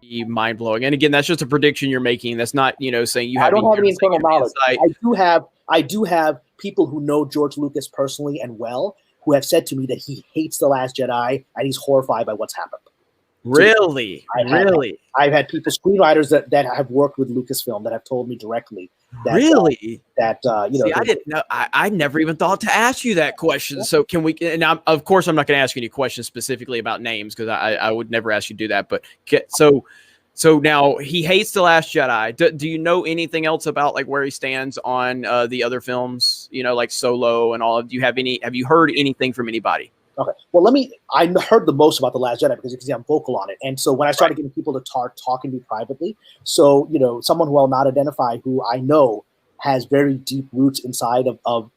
be mind blowing. And again, that's just a prediction you're making. That's not, saying you have. I don't have any internal knowledge. I do have people who know George Lucas personally and well, who have said to me that he hates The Last Jedi and he's horrified by what's happened. Really? I've had people, screenwriters that have worked with Lucasfilm, that have told me directly that See, I didn't know. I never even thought to ask you that question. So can we? And of course, I'm not going to ask you any questions specifically about names, because I would never ask you to do that. But so now he hates The Last Jedi. Do you know anything else about like where he stands on the other films? Like Solo and all of. Have you heard anything from anybody? Okay. Well, I heard the most about The Last Jedi because I'm vocal on it. And so when I started getting people to talking to me privately, so, someone who I'll not identify, who I know has very deep roots inside of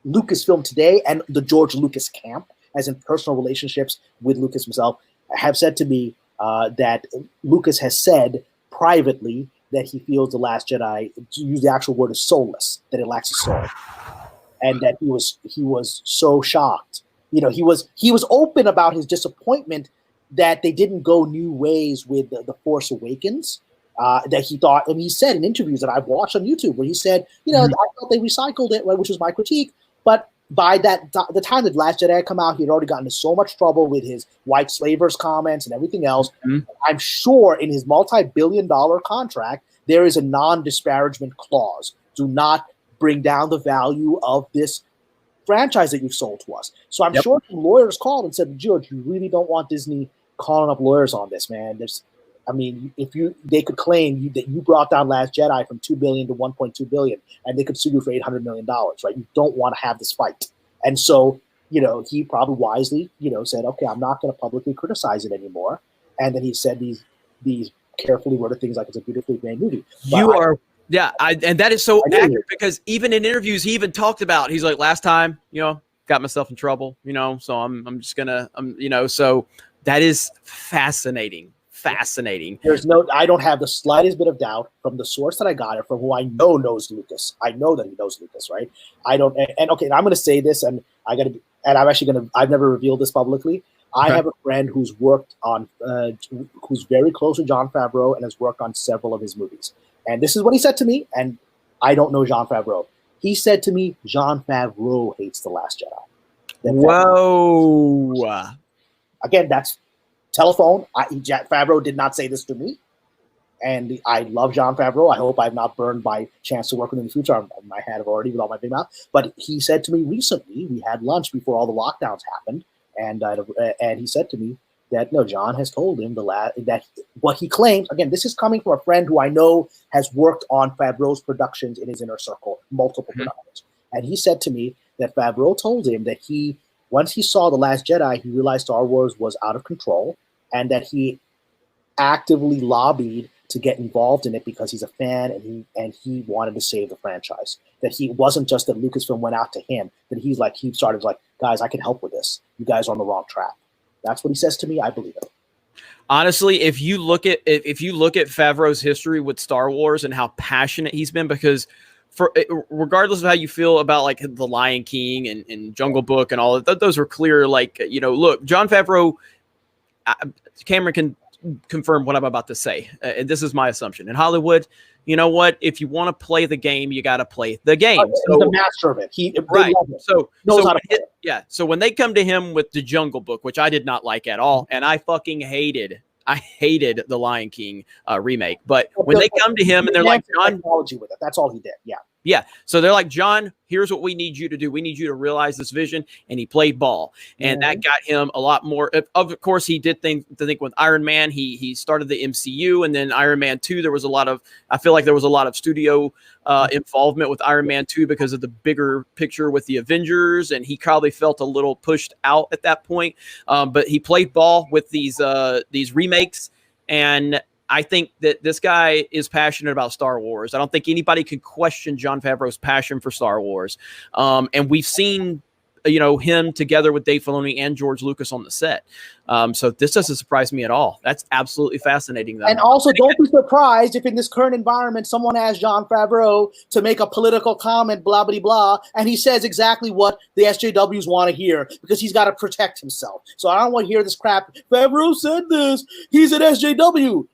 Lucasfilm today and the George Lucas camp, as in personal relationships with Lucas himself, have said to me that Lucas has said privately that he feels The Last Jedi, to use the actual word, is soulless, that it lacks a soul. And that he was so shocked. He was open about his disappointment that they didn't go new ways with the Force Awakens. That he thought, and he said in interviews that I've watched on YouTube, where he said, I thought they recycled it, which was my critique. But by the time that Last Jedi had come out, he had already gotten into so much trouble with his white slavers comments and everything else. Mm-hmm. I'm sure in his multi-billion-dollar contract there is a non-disparagement clause. Do not bring down the value of this franchise that you've sold to us. So I'm sure lawyers called and said, George, you really don't want Disney calling up lawyers on this, man. They could claim that you brought down Last Jedi from $2 billion to $1.2 billion, and they could sue you for $800 million, right? You don't want to have this fight. And so, he probably wisely, said, okay, I'm not going to publicly criticize it anymore. And then he said these carefully worded things like it's a beautifully made movie. And that is so accurate, because even in interviews, he even talked about, he's like, last time, got myself in trouble, so I'm just gonna, so that is fascinating. I don't have the slightest bit of doubt from the source that I got it from, who I know knows Lucas. I know that he knows Lucas, right? I'm going to say this, and I've never revealed this publicly. I have a friend who's worked on, who's very close to Jon Favreau and has worked on several of his movies. And this is what he said to me, and I don't know Jon Favreau. He said to me, Jon Favreau hates The Last Jedi. Whoa. Again, that's telephone. Favreau did not say this to me. And I love Jon Favreau. I hope I'm not burned by chance to work with him in the future. I had already with all my big mouth. But he said to me recently, we had lunch before all the lockdowns happened, and he said to me that, no, Jon has told him that what he claims, again, this is coming from a friend who I know has worked on Favreau's productions in his inner circle, multiple productions. And he said to me that Favreau told him that once he saw The Last Jedi, he realized Star Wars was out of control, and that he actively lobbied to get involved in it because he's a fan and he wanted to save the franchise. That he wasn't just that Lucasfilm went out to him, that he started like, guys, I can help with this. You guys are on the wrong track. That's what he says to me. I believe it. Honestly, if you look at Favreau's history with Star Wars and how passionate he's been, because regardless of how you feel about like The Lion King and Jungle Book and all of that, those were clear. Like, look, Jon Favreau, Cameron can confirm what I'm about to say. And this is my assumption. In Hollywood, you know what? If you want to play the game, you got to play the game. He's the master of it. Right. So when they come to him with the Jungle Book, which I did not like at all, and I fucking hated the Lion King remake. But when they come to him and they're like, Jon, technology with it. That's all he did. Yeah. Yeah. So they're like, Jon, here's what we need you to do. We need you to realize this vision. And he played ball. And that got him a lot more. Of course, he did think with Iron Man, he started the MCU. And then Iron Man 2, I feel like there was a lot of studio involvement with Iron Man 2 because of the bigger picture with the Avengers. And he probably felt a little pushed out at that point. But he played ball with these remakes. And I think that this guy is passionate about Star Wars. I don't think anybody can question Jon Favreau's passion for Star Wars. And we've seen, him together with Dave Filoni and George Lucas on the set. So this doesn't surprise me at all. That's absolutely fascinating, though. And also, don't be surprised if in this current environment, someone asks Jon Favreau to make a political comment, blah, blah, blah, and he says exactly what the SJWs want to hear because he's got to protect himself. So I don't want to hear this crap. Favreau said this. He's an SJW.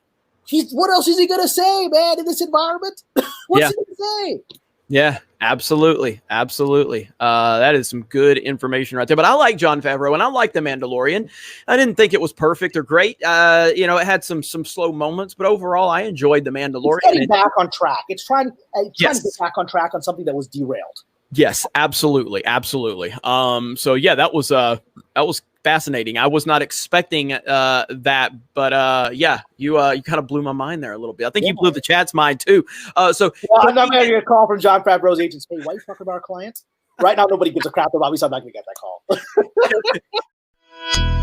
what else is he gonna say, man, in this environment? What's he gonna say? Yeah, absolutely. That is some good information right there. But I like Jon Favreau and I like The Mandalorian. I didn't think it was perfect or great. It had some slow moments, but overall, I enjoyed The Mandalorian. It's getting back on track. It's trying to get back on track on something that was derailed. Yes, absolutely. So yeah, that was fascinating. I was not expecting that, but yeah, you kind of blew my mind there a little bit. I think you blew the chat's mind too. I'm not getting a call from Jon Favreau's agents. Hey, why are you talking about our client? Right now, nobody gives a crap about me, so I'm not going to get that call.